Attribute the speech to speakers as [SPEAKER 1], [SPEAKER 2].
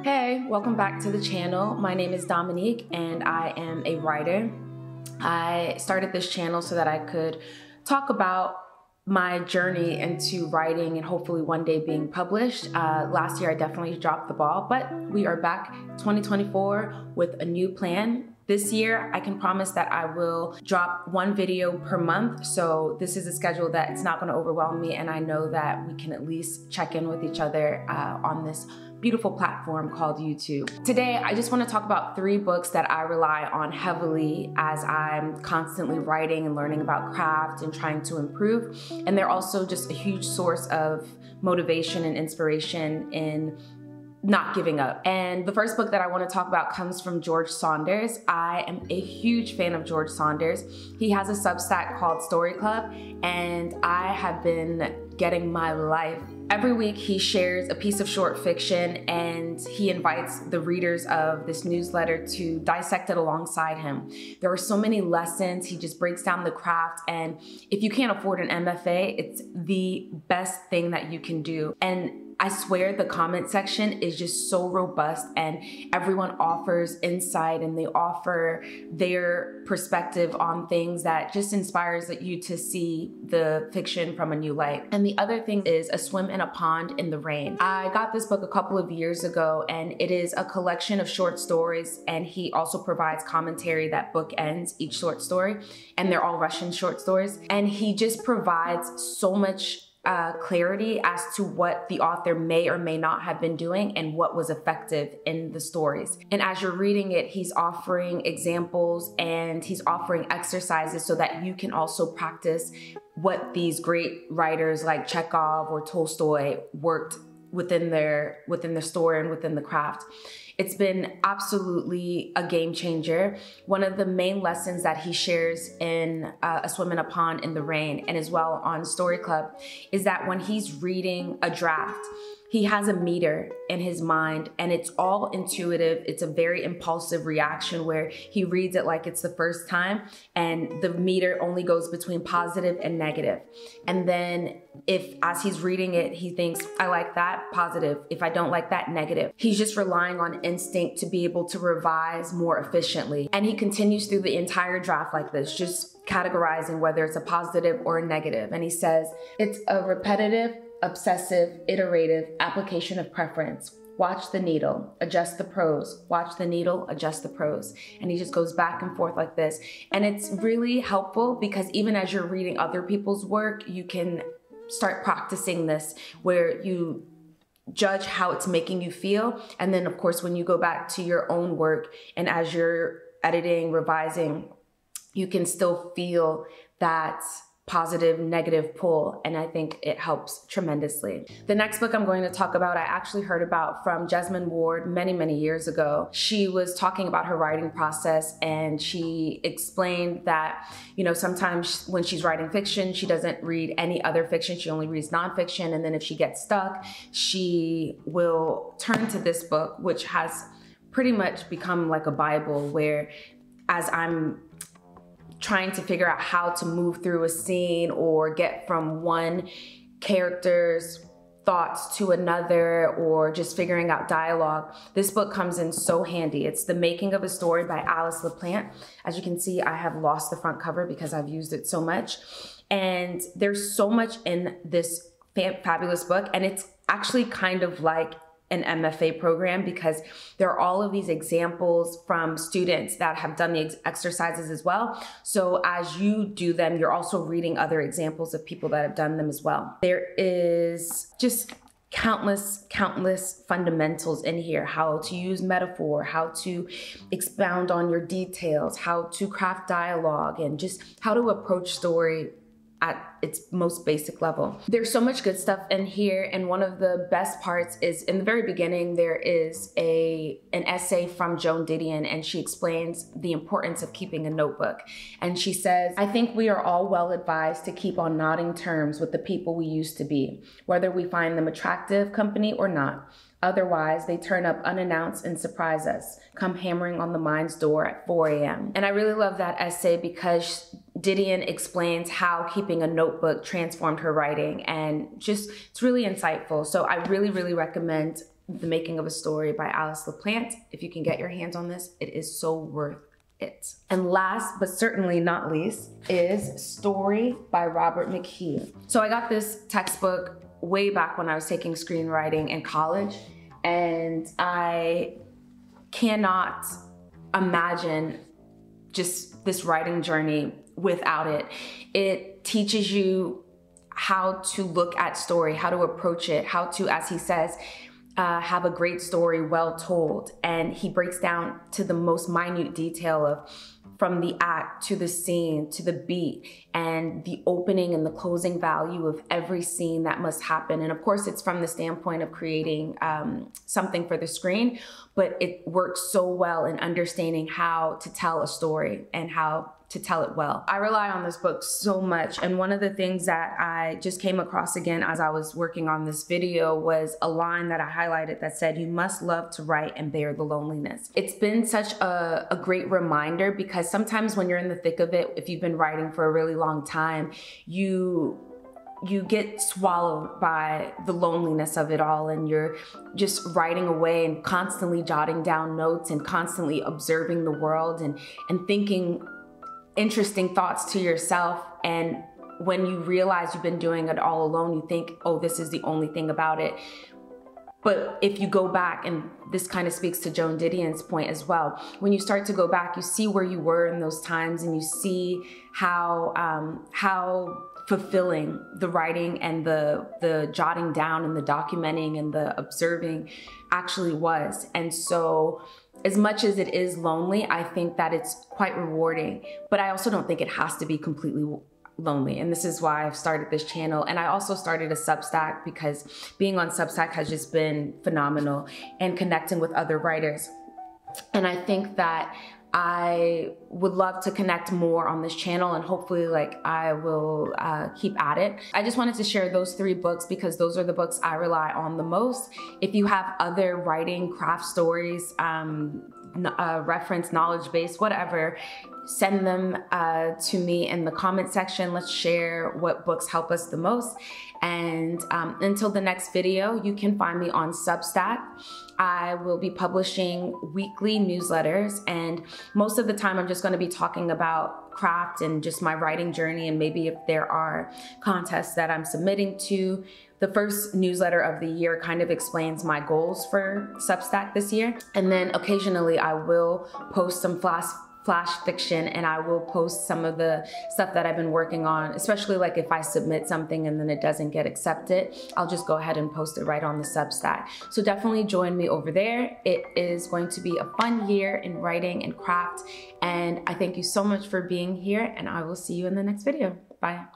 [SPEAKER 1] Hey, welcome back to the channel. My name is Dominique and I am a writer. I started this channel so that I could talk about my journey into writing and hopefully one day being published. Last year I definitely dropped the ball, but we are back 2024 with a new plan. This year, I can promise that I will drop one video per month. So this is a schedule that it's not gonna overwhelm me, and I know that we can at least check in with each other on this beautiful platform called YouTube. Today, I just wanna talk about 3 books that I rely on heavily as I'm constantly writing and learning about craft and trying to improve. And they're also just a huge source of motivation and inspiration in not giving up. And the first book that I want to talk about comes from George Saunders. I am a huge fan of George Saunders. He has a Substack called Story Club, and I have been getting my life. Every week he shares a piece of short fiction and he invites the readers of this newsletter to dissect it alongside him. There are so many lessons. He just breaks down the craft, and if you can't afford an MFA, it's the best thing that you can do. And I swear the comment section is just so robust, and everyone offers insight and they offer their perspective on things that just inspires you to see the fiction from a new light. And the other thing is A Swim in a Pond in the Rain. I got this book a couple of years ago, and it is a collection of short stories, and he also provides commentary that bookends each short story, and they're all Russian short stories. And he just provides so much clarity as to what the author may or may not have been doing and what was effective in the stories. And as you're reading it, he's offering examples and he's offering exercises so that you can also practice what these great writers like Chekhov or Tolstoy worked within their story and within the craft. It's been absolutely a game changer. One of the main lessons that he shares in A Swim in a Pond in the Rain, and as well on Story Club, is that when he's reading a draft, he has a meter in his mind and it's all intuitive. It's a very impulsive reaction where he reads it like it's the first time, and the meter only goes between positive and negative. And then if as he's reading it, he thinks, I like that, positive. If I don't like that, negative. He's just relying on instinct to be able to revise more efficiently. And he continues through the entire draft like this, just categorizing whether it's a positive or a negative. And he says, it's a repetitive, obsessive, iterative application of preference. Watch the needle, adjust the prose. Watch the needle, adjust the prose. And he just goes back and forth like this. And it's really helpful because even as you're reading other people's work, you can start practicing this where you judge how it's making you feel. And then of course, when you go back to your own work and as you're editing, revising, you can still feel that positive, negative pull, and I think it helps tremendously. The next book I'm going to talk about, I actually heard about from Jesmyn Ward many, many years ago. She was talking about her writing process, and she explained that, you know, sometimes when she's writing fiction, she doesn't read any other fiction, she only reads nonfiction, and then if she gets stuck, she will turn to this book, which has pretty much become like a Bible, where as I'm trying to figure out how to move through a scene or get from one character's thoughts to another, or just figuring out dialogue, this book comes in so handy. It's The Making of a Story by Alice LaPlante. As you can see, I have lost the front cover because I've used it so much. And there's so much in this fabulous book, and it's actually kind of like an MFA program because there are all of these examples from students that have done the exercises as well. So as you do them, you're also reading other examples of people that have done them as well. There is just countless fundamentals in here: how to use metaphor, how to expound on your details, how to craft dialogue, and just how to approach story at its most basic level. There's so much good stuff in here, and one of the best parts is in the very beginning there is an essay from Joan Didion, and she explains the importance of keeping a notebook. And she says, I think we are all well advised to keep on nodding terms with the people we used to be, whether we find them attractive company or not. Otherwise, they turn up unannounced and surprise us, come hammering on the mind's door at 4 a.m. And I really love that essay because Didion explains how keeping a notebook transformed her writing, and just, it's really insightful. So I really, really recommend The Making of a Story by Alice LaPlante. If you can get your hands on this, it is so worth it. And last, but certainly not least, is Story by Robert McKee. So I got this textbook way back when I was taking screenwriting in college, and I cannot imagine just this writing journey without it. It teaches you how to look at story, how to approach it, how to, as he says, have a great story well told. And he breaks down to the most minute detail of from the act to the scene to the beat and the opening and the closing value of every scene that must happen. And of course, it's from the standpoint of creating something for the screen, but it works so well in understanding how to tell a story and how to tell it well. I rely on this book so much, and one of the things that I just came across again as I was working on this video was a line that I highlighted that said, "You must love to write and bear the loneliness." It's been such a great reminder, because sometimes when you're in the thick of it, if you've been writing for a really long time, you get swallowed by the loneliness of it all, and you're just writing away and constantly jotting down notes and constantly observing the world and thinking interesting thoughts to yourself. And when you realize you've been doing it all alone, you think, oh, this is the only thing about it. But if you go back, and this kind of speaks to Joan Didion's point as well, when you start to go back, you see where you were in those times, and you see how fulfilling the writing and the jotting down and the documenting and the observing actually was. And so as much as it is lonely, I think that it's quite rewarding, but I also don't think it has to be completely lonely. And this is why I've started this channel. And I also started a Substack, because being on Substack has just been phenomenal, and connecting with other writers. And I think that I would love to connect more on this channel, and hopefully I will keep at it. I just wanted to share those 3 books because those are the books I rely on the most. If you have other writing, craft stories, reference, knowledge base, whatever, send them to me in the comment section. Let's share what books help us the most. And until the next video, you can find me on Substack. I will be publishing weekly newsletters, and most of the time I'm just going to be talking about craft and just my writing journey, and maybe if there are contests that I'm submitting to. The first newsletter of the year kind of explains my goals for Substack this year, and then occasionally I will post some flash fiction, and I will post some of the stuff that I've been working on, especially like if I submit something and then it doesn't get accepted, I'll just go ahead and post it right on the Substack. So definitely join me over there. It is going to be a fun year in writing and craft, and I thank you so much for being here, and I will see you in the next video. Bye.